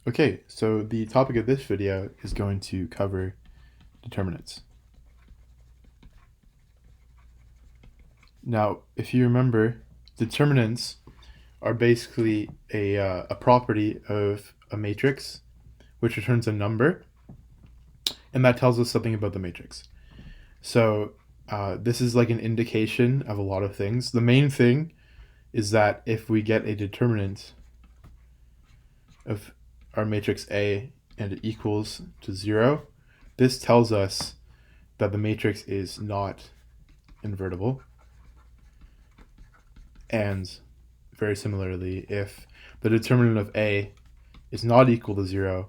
Okay, so the topic of this video is going to cover determinants. Now, if you remember, determinants are basically a property of a matrix which returns a number, and that tells us something about the matrix. So this is like an indication of a lot of things. The main thing is that if we get a determinant of our matrix A and it equals to 0, this tells us that the matrix is not invertible. And very similarly, if the determinant of A is not equal to 0,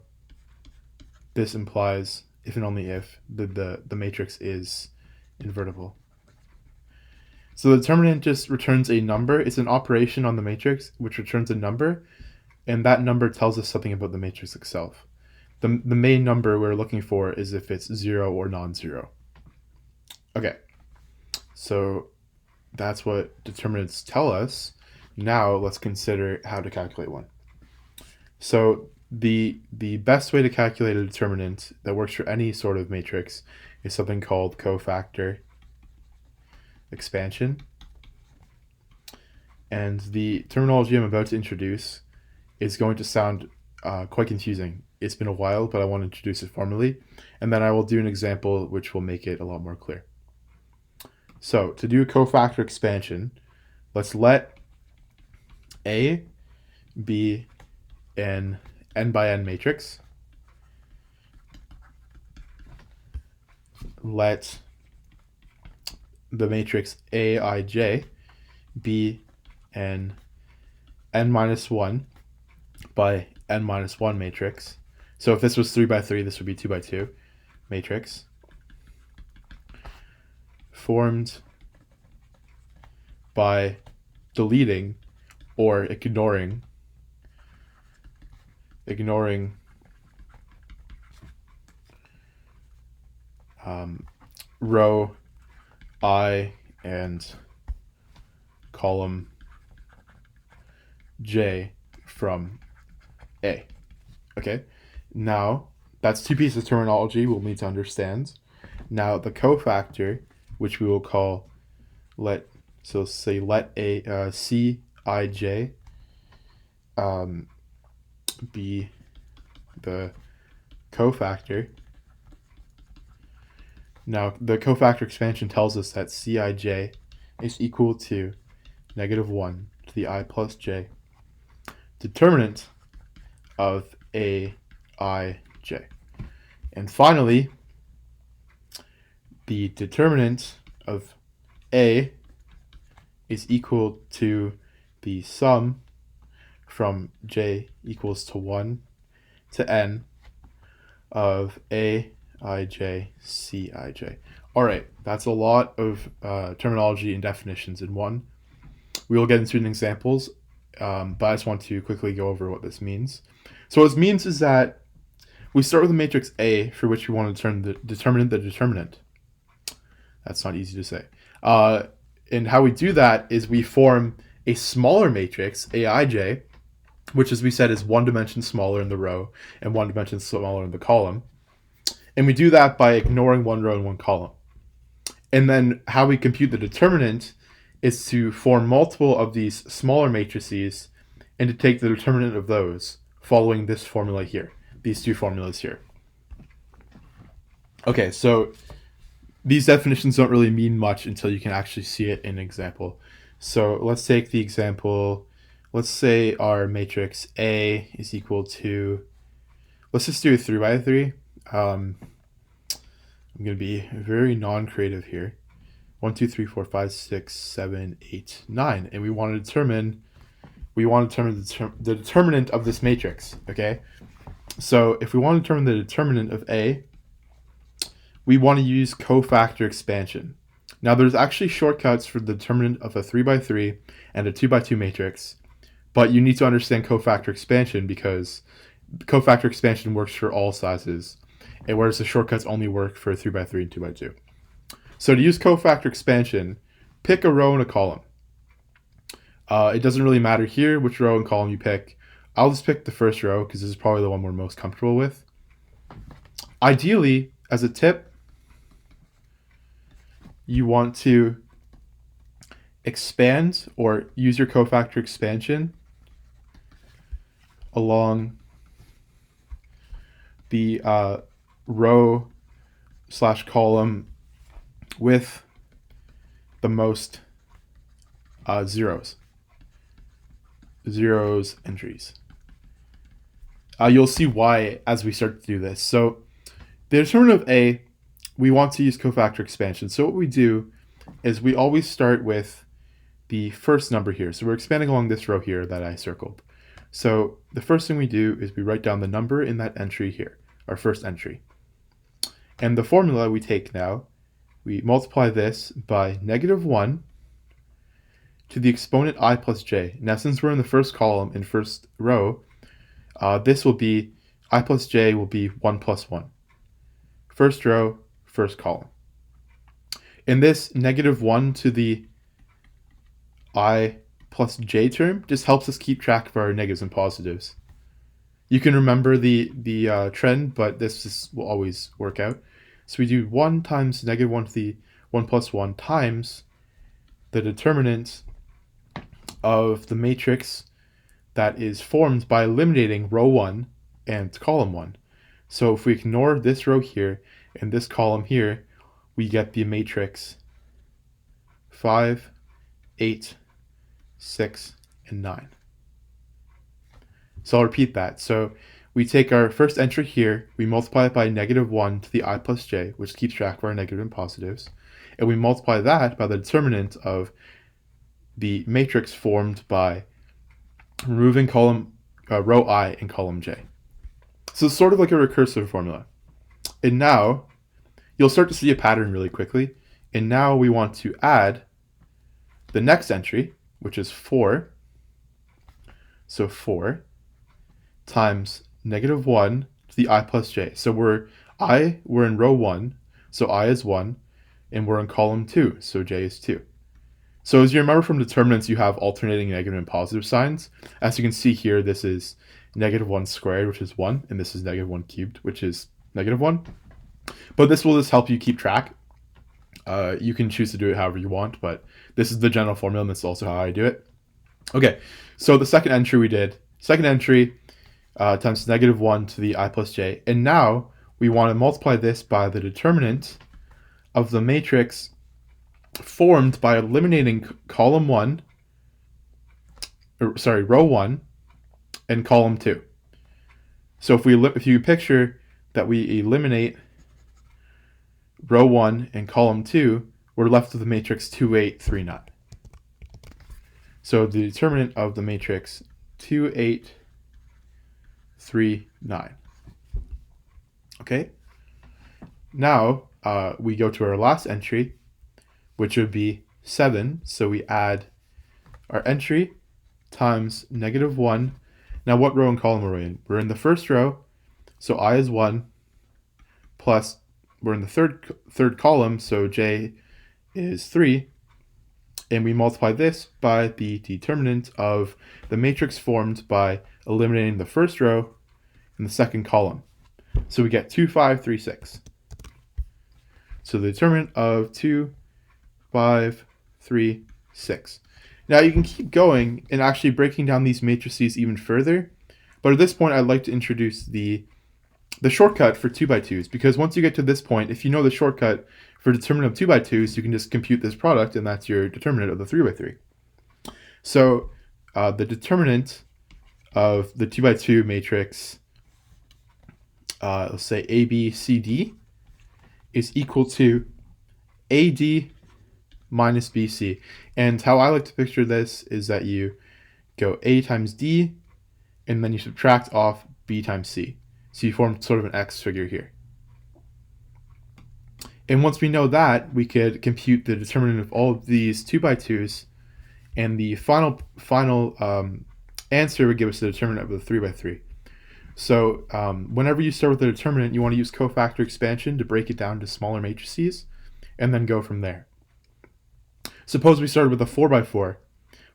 this implies, if and only if, the matrix is invertible. So the determinant just returns a number. It's an operation on the matrix which returns a number, and that number tells us something about the matrix itself. The main number we're looking for is if it's 0 or non-zero. Okay, so that's what determinants tell us. Now let's consider how to calculate one. So the best way to calculate a determinant that works for any sort of matrix is something called cofactor expansion. And the terminology I'm about to introduce is going to sound quite confusing. It's been a while, but I want to introduce it formally, and then I will do an example which will make it a lot more clear. So to do a cofactor expansion, let's let A be an n by n matrix. Let the matrix Aij be an n minus 1 by n minus 1 matrix. So if this was 3 by 3, this would be 2 by 2 matrix formed by deleting or ignoring row I and column J from A. Okay, now that's two pieces of terminology we'll need to understand. Now the cofactor, which we will call let a Cij be the cofactor. Now the cofactor expansion tells us that Cij is equal to -1 to the I plus j determinant of Aij. And finally, the determinant of A is equal to the sum from j equals to 1 to n of Aij, Cij. All right, that's a lot of terminology and definitions in one. We will get into an examples, but I just want to quickly go over what this means. So what this means is that we start with a matrix A for which we want to turn the determinant. That's not easy to say. And how we do that is we form a smaller matrix, Aij, which, as we said, is one dimension smaller in the row and one dimension smaller in the column. And we do that by ignoring one row and one column. And then how we compute the determinant is to form multiple of these smaller matrices and to take the determinant of those following this formula here, these two formulas here. Okay, so these definitions don't really mean much until you can actually see it in an example. So let's take the example. Let's say our matrix A is equal to, let's just do a 3 by 3. I'm going to be very non-creative here. 1, 2, 3, 4, 5, 6, 7, 8, 9. And we want to determine the determinant of this matrix, okay? So if we want to determine the determinant of A, we want to use cofactor expansion. Now there's actually shortcuts for the determinant of a 3 by 3 and a 2 by 2 matrix, but you need to understand cofactor expansion because cofactor expansion works for all sizes, and whereas the shortcuts only work for 3 by 3 and 2 by 2. So to use cofactor expansion, pick a row and a column. It doesn't really matter here which row and column you pick. I'll just pick the first row because this is probably the one we're most comfortable with. Ideally, as a tip, you want to expand or use your cofactor expansion along the row / column with the most zeros entries. You'll see why as we start to do this. So the determinant of A, we want to use cofactor expansion. So what we do is we always start with the first number here. So we're expanding along this row here that I circled. So the first thing we do is we write down the number in that entry here, our first entry. And the formula we take now, we multiply this by -1 to the exponent I plus j. Now since we're in the first column in first row, this will be, I plus j will be 1 plus 1. First row, first column. And this -1 to the I plus j term just helps us keep track of our negatives and positives. You can remember the trend, but this will always work out. So we do 1 times -1 to the 1 plus 1 times the determinant of the matrix that is formed by eliminating row 1 and column 1. So if we ignore this row here and this column here, we get the matrix 5, 8, 6, and 9. So I'll repeat that. So we take our first entry here, we multiply it by -1 to the I plus j, which keeps track of our negative and positives, and we multiply that by the determinant of the matrix formed by removing row I and column j. So it's sort of like a recursive formula. And now you'll start to see a pattern really quickly. And now we want to add the next entry, which is 4. So 4 times -1 to the I plus j. So we're in row 1, so I is 1, and we're in column 2, so j is 2. So as you remember from determinants, you have alternating negative and positive signs. As you can see here, this is -1 squared, which is 1, and this is -1 cubed, which is -1. But this will just help you keep track. You can choose to do it however you want, but this is the general formula, and this is also how I do it. Okay, so the second entry we did, times -1 to the I plus j, and now we want to multiply this by the determinant of the matrix formed by eliminating row 1 and column 2. So if you picture that we eliminate row 1 and column 2, we're left with the matrix 2, 8, 3, 9. So the determinant of the matrix 2, 8, 3, 9. Okay? Now we go to our last entry, which would be 7. So we add our entry times -1. Now what row and column are we in? We're in the first row, so I is 1, plus we're in the third column, so j is 3, and we multiply this by the determinant of the matrix formed by eliminating the first row and the second column. So we get 2, 5, 3, 6. So the determinant of 2, 5, 3, 6. Now you can keep going and actually breaking down these matrices even further, but at this point I'd like to introduce the shortcut for 2x2s, because once you get to this point, if you know the shortcut for determinant of 2x2s, you can just compute this product, and that's your determinant of the 3x3. So the determinant of the 2x2 matrix, let's say A, B, C, D, is equal to AD minus BC. And how I like to picture this is that you go A times D, and then you subtract off B times C. So you form sort of an X figure here. And once we know that, we could compute the determinant of all of these 2x2s, and the final answer would give us the determinant of the 3x3. So whenever you start with the determinant, you want to use cofactor expansion to break it down to smaller matrices, and then go from there. Suppose we started with a 4x4.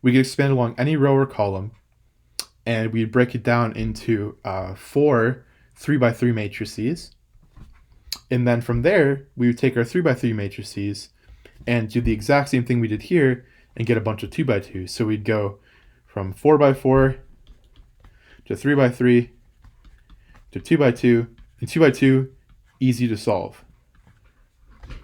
We could expand along any row or column, and we'd break it down into 4 3x3 matrices. And then from there, we would take our 3x3 matrices and do the exact same thing we did here and get a bunch of 2x2s. So we'd go from 4x4 to 3x3 to 2x2, and 2x2, easy to solve.